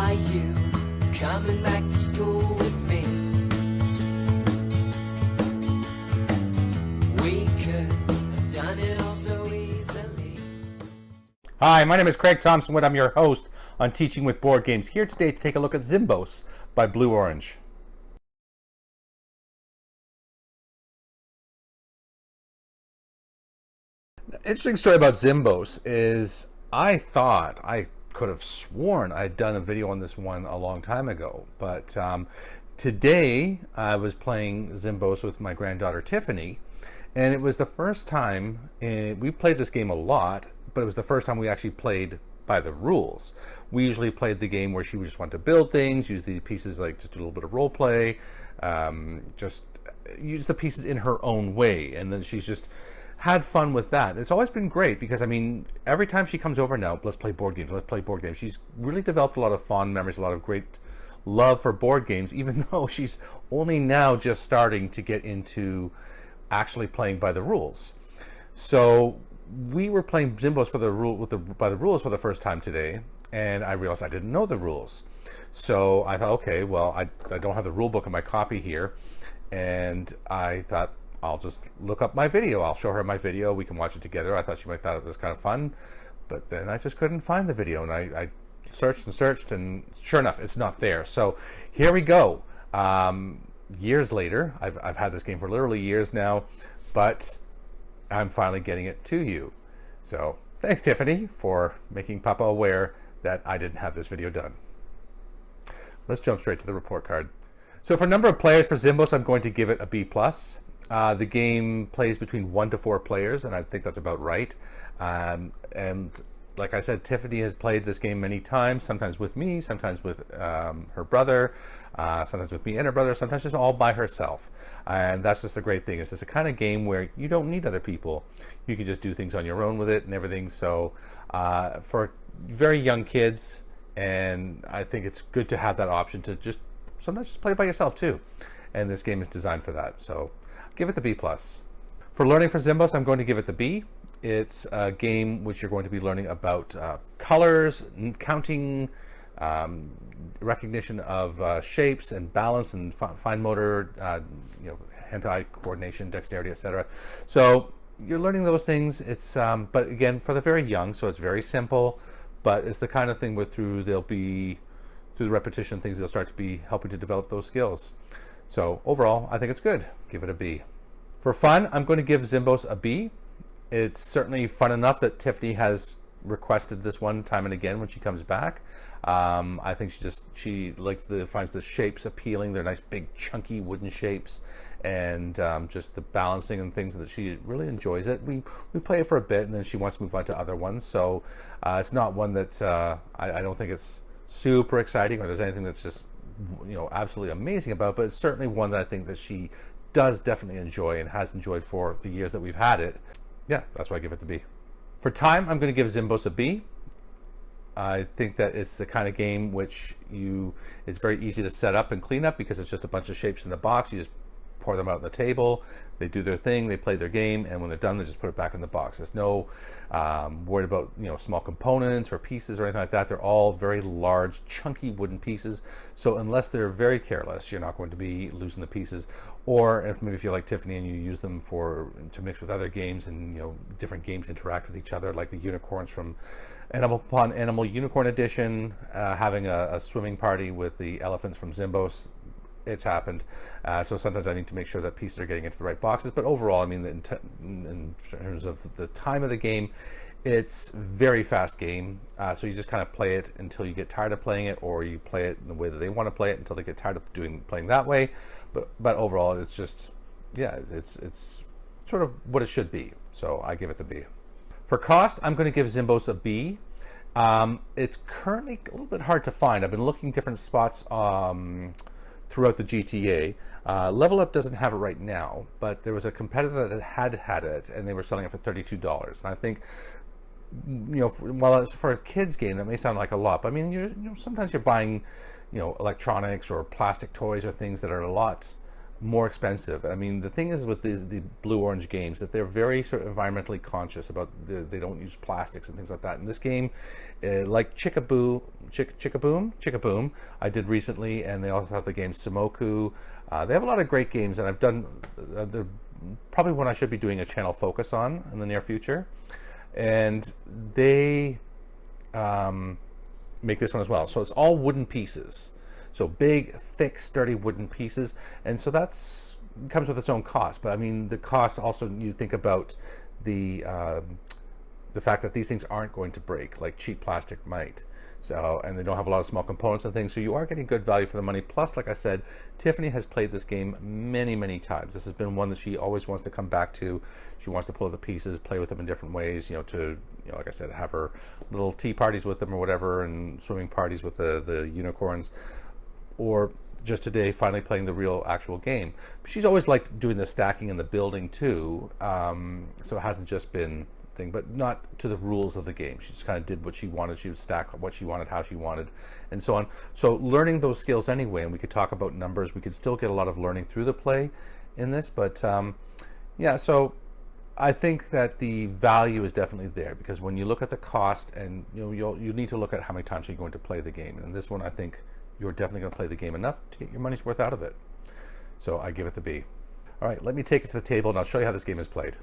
Are you coming back to school with me? We could have done it all so easily. Hi, my name is Craig Thompson Wood. I'm your host on Teaching with Board Games. Here today to take a look at Zimbos by Blue Orange. The interesting story about Zimbos is I could have sworn I'd done a video on this one a long time ago, but today I was playing Zimbos with my granddaughter Tiffany, and it was the first time we played this game a lot, but it was the first time we actually played by the rules. We usually played the game where she would just want to build things, use the pieces, like just do a little bit of role play, just use the pieces in her own way, and then she's just had fun with that. It's always been great because, I mean, every time she comes over now, let's play board games. She's really developed a lot of fond memories, a lot of great love for board games, even though she's only now just starting to get into actually playing by the rules. So we were playing Zimbos by the rules for the first time today, and I realized I didn't know the rules. So I thought, okay, well, I don't have the rule book in my copy here, and I thought, I'll just look up my video. I'll show her my video. We can watch it together. I thought she might thought it was kind of fun, but then I just couldn't find the video, and I searched, and sure enough, it's not there. So here we go. Years later, I've had this game for literally years now, but I'm finally getting it to you. So thanks, Tiffany, for making Papa aware that I didn't have this video done. Let's jump straight to the report card. So for number of players for Zimbos, I'm going to give it a B+. The game plays between 1 to 4 players, and I think that's about right. And like I said, Tiffany has played this game many times, sometimes with me, sometimes with her brother, sometimes with me and her brother, sometimes just all by herself. And that's just the great thing. It's just a kind of game where you don't need other people. You can just do things on your own with it and everything. So for very young kids, and I think it's good to have that option to just sometimes just play by yourself too. And this game is designed for that. So give it the B+. For learning for Zimbos, I'm going to give it the B. It's a game which you're going to be learning about colors, counting, recognition of shapes and balance and fine motor, hand-eye coordination, dexterity, etc. So you're learning those things. It's but again, for the very young, so it's very simple, but it's the kind of thing where through the repetition things, they'll start to be helping to develop those skills. So overall, I think it's good. Give it a B. For fun, I'm going to give Zimbos a B. It's certainly fun enough that Tiffany has requested this one time and again when she comes back. I think she finds the shapes appealing. They're nice, big, chunky wooden shapes, and just the balancing and things that she really enjoys it. We play it for a bit, and then she wants to move on to other ones. So it's not one that I don't think it's super exciting or there's anything that's just absolutely amazing about, but it's certainly one that I think that she does definitely enjoy and has enjoyed for the years that we've had it. Yeah, that's why I give it the B. For time, I'm going to give Zimbos a B. I think that it's the kind of game which it's very easy to set up and clean up because it's just a bunch of shapes in the box. You just pour them out on the table, they do their thing, they play their game, and when they're done, they just put it back in the box. There's no worried about small components or pieces or anything like that. They're all very large, chunky wooden pieces. So unless they're very careless, you're not going to be losing the pieces. Or if you're like Tiffany and you use them to mix with other games, and different games interact with each other, like the unicorns from Animal Upon Animal Unicorn Edition, having a swimming party with the elephants from Zimbos. It's happened. So sometimes I need to make sure that pieces are getting into the right boxes. But overall, I mean, in terms of the time of the game, it's a very fast game. So you just kind of play it until you get tired of playing it, or you play it in the way that they want to play it until they get tired of playing that way. But overall, it's just, yeah, it's sort of what it should be. So I give it the B. For cost, I'm going to give Zimbos a B. It's currently a little bit hard to find. I've been looking different spots throughout the GTA. Level Up doesn't have it right now, but there was a competitor that had it, and they were selling it for $32. And I think, while for a kid's game, that may sound like a lot, but I mean, sometimes you're buying, electronics or plastic toys or things that are a lot more expensive. I mean, the thing is with the Blue Orange games that they're very sort of environmentally conscious about. They don't use plastics and things like that. In this game, like Chickaboom, I did recently, and they also have the game Sumoku. They have a lot of great games, and I've done probably one I should be doing a channel focus on in the near future. And they make this one as well. So it's all wooden pieces. So big, thick, sturdy wooden pieces. And so that's comes with its own cost. But I mean, the cost also, you think about the fact that these things aren't going to break like cheap plastic might. So, and they don't have a lot of small components and things, so you are getting good value for the money. Plus, like I said, Tiffany has played this game many times. This has been one that she always wants to come back to. She wants to pull the pieces, play with them in different ways, like I said, have her little tea parties with them or whatever, and swimming parties with the unicorns, or just today finally playing the real actual game. But she's always liked doing the stacking and the building too, so it hasn't just been thing, but not to the rules of the game. She just kind of did what she wanted. She would stack what she wanted, how she wanted, and so on. So learning those skills anyway, and we could talk about numbers. We could still get a lot of learning through the play in this, but yeah, so I think that the value is definitely there, because when you look at the cost, and you need to look at how many times you're going to play the game. And this one, I think you're definitely going to play the game enough to get your money's worth out of it. So I give it the B. All right, let me take it to the table and I'll show you how this game is played.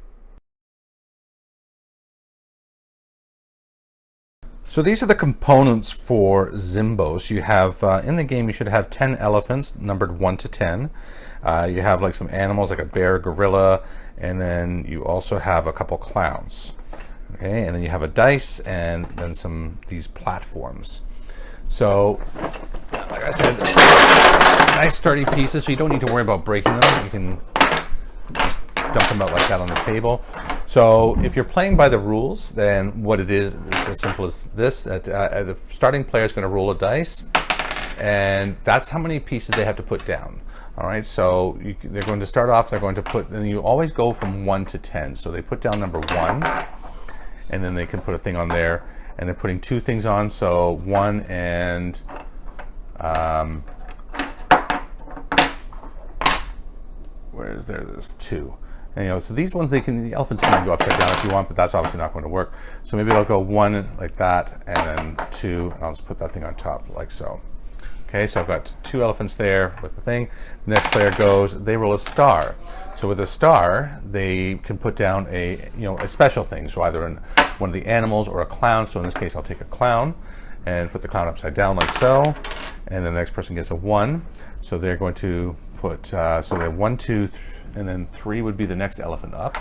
So these are the components for Zimbos. You have, in the game, you should have 10 elephants, numbered 1 to 10. You have like some animals like a bear, gorilla, and then you also have a couple clowns. Okay, and then you have a dice, and then these platforms. So, like I said, nice sturdy pieces, so you don't need to worry about breaking them. You can just dump them out like that on the table. So if you're playing by the rules, then what it is as simple as this, that the starting player is going to roll a dice, and that's how many pieces they have to put down. All right, so they're going to start off, they're going to put, and you always go from 1 to 10. So they put down number 1, and then they can put a thing on there, and they're putting 2 things on, so 1 and there's 2. And, so these ones, the elephants can go upside down if you want, but that's obviously not going to work. So maybe I'll go 1 like that, and then 2, and I'll just put that thing on top like so. Okay, so I've got 2 elephants there with the thing. The next player goes, they roll a star. So with a star, they can put down a special thing. So either in one of the animals or a clown. So in this case, I'll take a clown and put the clown upside down like so. And then the next person gets a 1. So they're going to put, so they have 1, 2, and then 3 would be the next elephant up.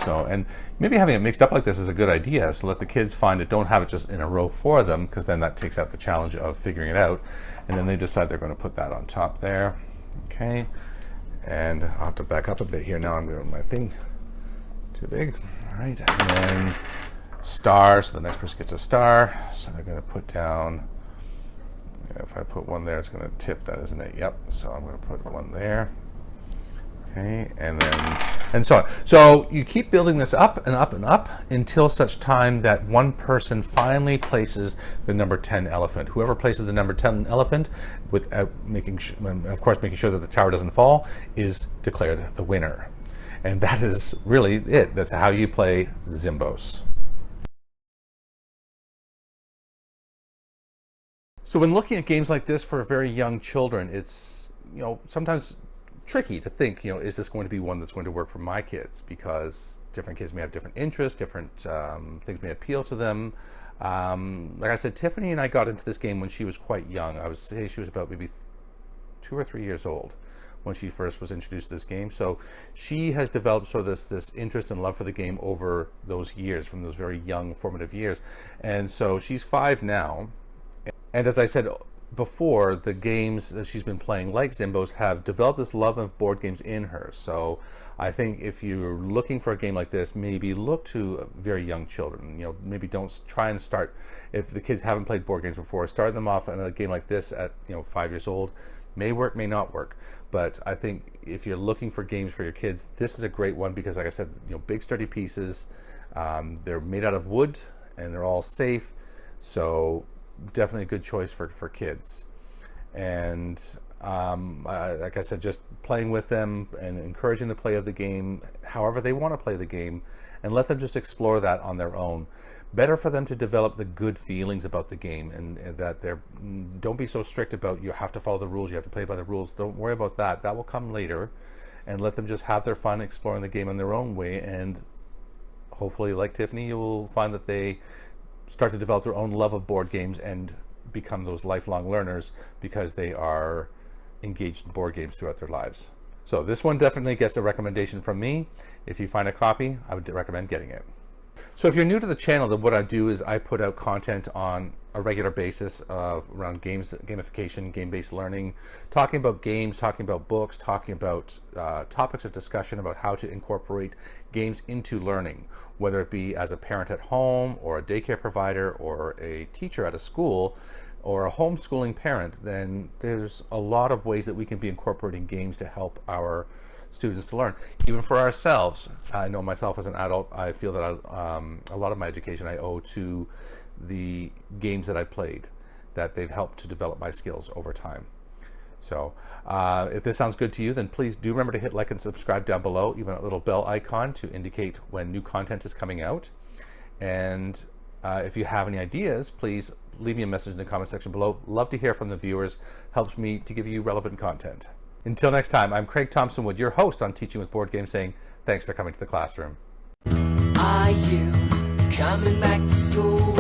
So, and maybe having it mixed up like this is a good idea. So let the kids find it, don't have it just in a row for them, because then that takes out the challenge of figuring it out. And then they decide they're going to put that on top there. Okay. And I'll have to back up a bit here. Now I'm doing my thing too big. All right. And then star. So the next person gets a star. So they're going to put down, if I put 1 there, it's going to tip that, isn't it? Yep. So I'm going to put 1 there. Okay, and so on. So you keep building this up and up and up until such time that one person finally places the number 10 elephant. Whoever places the number 10 elephant, without making sure that the tower doesn't fall, is declared the winner. And that is really it. That's how you play Zimbos. So when looking at games like this for very young children, it's sometimes tricky to think, is this going to be one that's going to work for my kids? Because different kids may have different interests, different things may appeal to them. Like I said, Tiffany and I got into this game when she was quite young. I would say she was about maybe 2 or 3 years old when she first was introduced to this game. So she has developed sort of this interest and love for the game over those years, from those very young formative years. And so she's 5 now. And as I said before, the games that she's been playing, like Zimbos, have developed this love of board games in her. So I think if you're looking for a game like this, maybe look to very young children. Maybe don't try and start, if the kids haven't played board games before, start them off on a game like this at 5 years old. May work, may not work. But I think if you're looking for games for your kids, this is a great one, because like I said, big sturdy pieces, they're made out of wood, and they're all safe. So definitely a good choice for kids. And Like I said, just playing with them and encouraging the play of the game however they want to play the game, and let them just explore that on their own. Better for them to develop the good feelings about the game, and that don't be so strict about you have to follow the rules, you have to play by the rules. Don't worry about that. That will come later, and let them just have their fun exploring the game in their own way. And hopefully, like Tiffany, you will find that they start to develop their own love of board games and become those lifelong learners because they are engaged in board games throughout their lives. So this one definitely gets a recommendation from me. If you find a copy, I would recommend getting it. So if you're new to the channel, then what I do is I put out content on a regular basis around games, gamification, game-based learning, talking about games, talking about books, talking about topics of discussion about how to incorporate games into learning, whether it be as a parent at home or a daycare provider or a teacher at a school or a homeschooling parent. Then there's a lot of ways that we can be incorporating games to help our students to learn. Even for ourselves, I know myself as an adult, I feel that a lot of my education I owe to the games that I played, that they've helped to develop my skills over time. So if this sounds good to you, then please do remember to hit like and subscribe down below, even a little bell icon to indicate when new content is coming out. And if you have any ideas, please leave me a message in the comment section below. Love to hear from the viewers. Helps me to give you relevant content. Until next time, I'm Craig Thompson Wood, your host on Teaching with Board Games, saying thanks for coming to the classroom. Are you coming back to school?